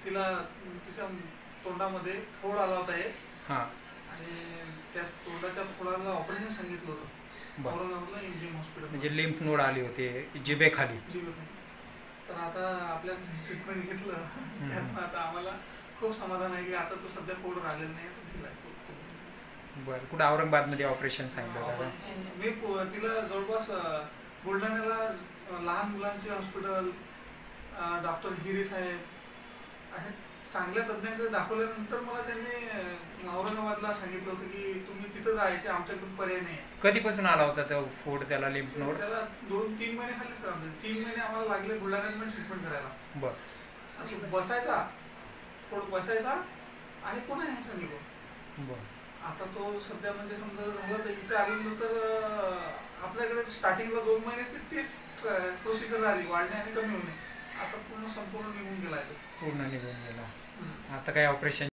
तिला तिच्या तोंडामध्ये फोड आला होता एक. हां. आणि त्या तोंडाच्या फोडाला ऑपरेशन सांगितलं होतं औरंगाबादला एमजीएम हॉस्पिटल. म्हणजे लिम्फ नोड आली होती जिभेखाली. तर आता आपल्याकडे ट्रीटमेंट घेतलं त्यातून आता आम्हाला खूप समाधान आहे की आता तो सध्या फोड राहिलेला नाही, तो दिला. बरं, कुठं औरंगाबादमध्ये ऑपरेशन सांगितलं होतं? मी तिला जवळपास बुलढाण्याला लहान मुलांचे हॉस्पिटल, डॉक्टर हिरे साहेब अशा चांगल्या तज्ज्ञांकडे दाखवल्यानंतर मला त्यांनी औरंगाबादला सांगितलं होतं की तुम्ही तिथं जायचे, आमच्याकडून पर्याय नाही. कधीपासून आला होता तो फोड त्याला लिम्फ नोड? त्याला 2-3 महिने खाली सर, 3 महिने आम्हाला लागले बुलढाण्यात ट्रीटमेंट करायला. बरं. बसायचा फोड बसायचा आणि पुन्हा यायचा निघून. बरं. आता तो सध्या म्हणजे समजा झालं तर इथे आल्यानंतर आपल्याकडे स्टार्टिंगला 2 महिन्याची तीच प्रोसिजर आली, वाढणे आणि कमी होणे. आता पूर्ण संपूर्ण निघून गेला. पूर्ण निघून गेला. आता काय ऑपरेशन